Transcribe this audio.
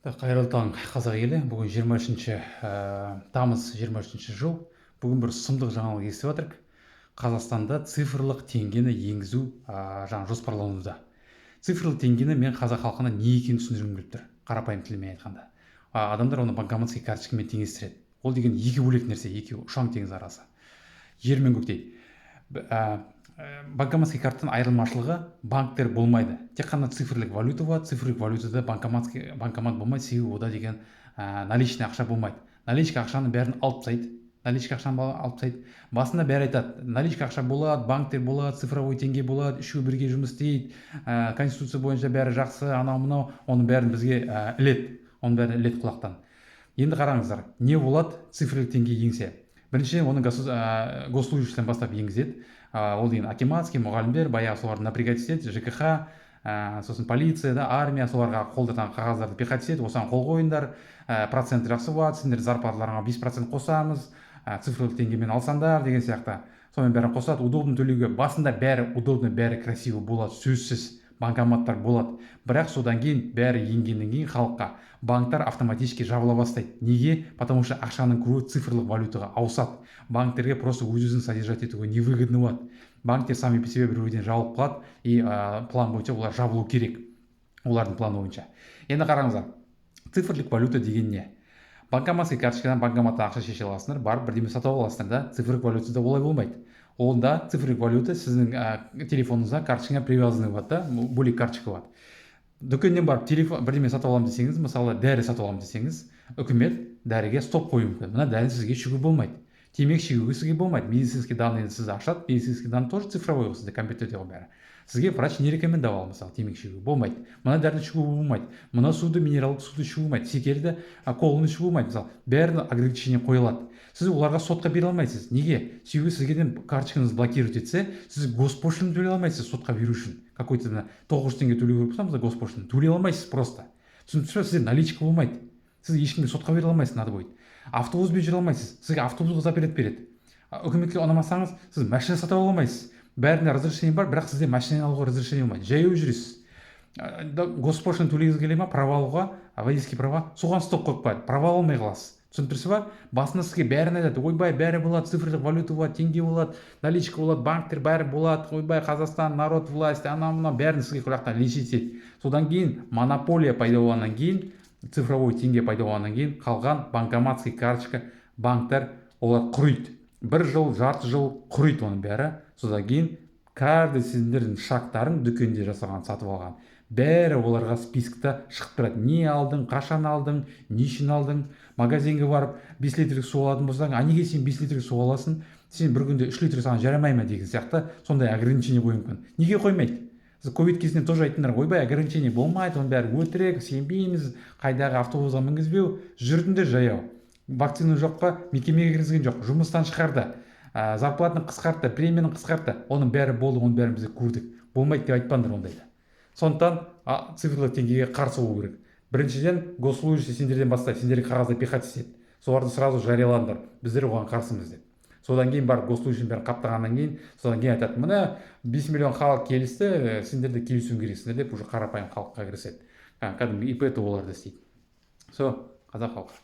Қайырлы таң қазақ елі. Бүгін 23 тамыз 23 жыл. Бүгін бір сұмдық жаңалық естіп жатырмық. Қазақстанда цифрлық теңгені енгізу жоспарлануда. Цифрлық теңгені мен қазақ халқына не екенін түсіндіргім келіп тұр. Қарапайым тілмен айтқанда. Адамдар оны банкоматский карточкамен теңестіреді. Ол деген екі бөлек нәрсе, екеуі ұшаң теңіз арасы. Жер мен көктей. Банкоматский карттан айырмашылығы банктер болмайды. Тек қана цифрлік валюта болады. Цифрлік валютада банкомат болмайды, себебі ода деген наличный ақша болмайды. Наличка ақшаны бәрін алып тастайды. Наличка ақшаны алып тастайды. Басында бәрі айтады, наличка ақша болады, банктер болады, цифровой теңге болады, үшеуі бірге жұмыс істейді, конституция бойынша бәрі жақсы, анау мынау, оның бәрін бізге іледі. Оның бәрін іледі құлақтан. Енді қараңыздар, не болады цифрлік теңге енгізсе? Біріншіден оны госслужащийлерден бастап енгізеді. Ол деген акиматский, мұғалімдер, баяғы соларды напрягать етеді, ЖКХ, сосын полиция, армия, соларға қолдатқан қағаздарды пихать етеді, осыған қол қойыңдар, процент жақсы болады, сендер зарплаталарыңа 5% қосамыз, цифрлық теңгемен алсаңдар деген сияқты. Сонымен бәрін қосады, удобно төлеуге. Басында бәрі удобно, бәрі красиво болады, сөзсіз банкоматтар болады. Бірақ содан кейін бәрі енгеннен кейін халыққа банктар автоматически жабыла бастайды. Неге? Потому что ақшаның көбі цифрлық валютаға ауысады. Банктерге просто өзін содержать етуге невыгодно болады. Банктер сами по себе бір-бірден жабылып қалады, и план бойынша олар жабылу керек. Олардың планы бойынша. Енді қараңыздар, цифрлық валюта деген не? Банкоматский карточкадан банкоматтан ақша шеше аласыңдар, барып бірдеме сатып аласыңдар да. Цифрлық валютада олай болмайды. Онда цифрлық валюта сіздің телефоныңызға карточкаңа привязаны болады да, бөлек карточка болады. Дүкеннен барып бірдеме сатып аламын десеңіз, мысалы дәрі сатып аламын десеңіз, үкімет дәріге стоп қоюы мүмкін. Мына дәрі сізге шегуге болмайды. Темекі шегуге сізге болмайды. Медицинский данные сізді ашады, медицинский данные тоже цифровой ғой, сізде компьютерде ғой бәрі. Сізге врач не рекомендовал, мысалы, темекі шегуге болмайды. Мына дәріні шегуге болмайды. Мына суды, минералдық суды шегуге болмайды. Секерді, коланы шегуге болмайды. Мысалы, бәріне ограничение қойылады. Сіз оларға сотқа бере алмайсыз. Неге? Себебі сізгеден карточкаңызды блокировать етсе, сіз госпошлину төлей алмайсыз сотқа беру үшін. Какой-то 900 теңге төлеу керек болса, госпошлину төлей алмайсыз просто. Түсінсіз, сізде наличка болмайды. Сіз ешкімге сотқа бере алмайсыз, надо будет. Автобуспен жүре алмайсыз. Сізге автобус запрет береді. Үкіметке ұнамасаңыз, сіз машина сатып ала алмайсыз. Бәріне разрешение бар, бірақ сізде машина алуға разрешение болмайды. Жаяу жүресіз. Госпошлину төлегіңіз келе ма, права алуға, водительский права, соған стоп қойып қояды. Права алмай қаласыз. Түсіндірсіз ба? Басында сізге бәрін айтады, ойбай, бәрі болады, цифрлық валюта болады, теңге болады, наличка болады, банктер бәрі болады, ойбай, Қазақстан, народ, власть, анау-мынау бәрін сізге құлақтан лечить. Содан кейін монополия пайда болғаннан кейін, цифровой теңге пайда болғаннан кейін, қалған банкоматский карточка банктар олар құриды. Бір жыл, жарты жыл құриды оның бәрі. Содан кейін каждый сендердің шақтарын дүкенде жасаған, сатып алған. Бәрі оларға спискта шығып тұрады. Не алдың, қашан алдың, не үшін алдың. Магазинге барып 5 литрlik су алатын болсаң, неге сен 5 литрlik су аласың? Сен бір күнде 3 литр саған жарамай ма деген сияқты сондай ограничение қою мүмкін. Неге қоймайды? Сіз ковид кезінде тоже айттыңдар, ойбай, ограничение болмайды, оның бәрі өтірік, сенбейміз, қайдағы автобусға мінгізбеу, жүрдіңдер жаяу. Вакцина жоқ па, мекемеге кіргізген жоқ, жұмыстан шығарды, зарплатаны қысқартты, премияны қысқартты. Оның бәрі болды, оның бәрін біз көрдік. Болмайды деп айтпаңдар ондайды. Сондықтан цифрлық теңгеге қарсы болу керек. Біріншіден, госслужащий сендерден бастайды, сендерге қағазды пихать етеді. Соларды сразу жариялаңдар, біздер оған қарсымыз деп. Содан кейін барып госслужащийдің бәрін қаптағаннан кейін, содан кейін айтады, мына 5 миллион халық келісті, сендер де келісуің керексіңдер деп уже қарапайым халыққа кіріседі. Кәдімгі ИП оларды істейді. Қазақ халқы.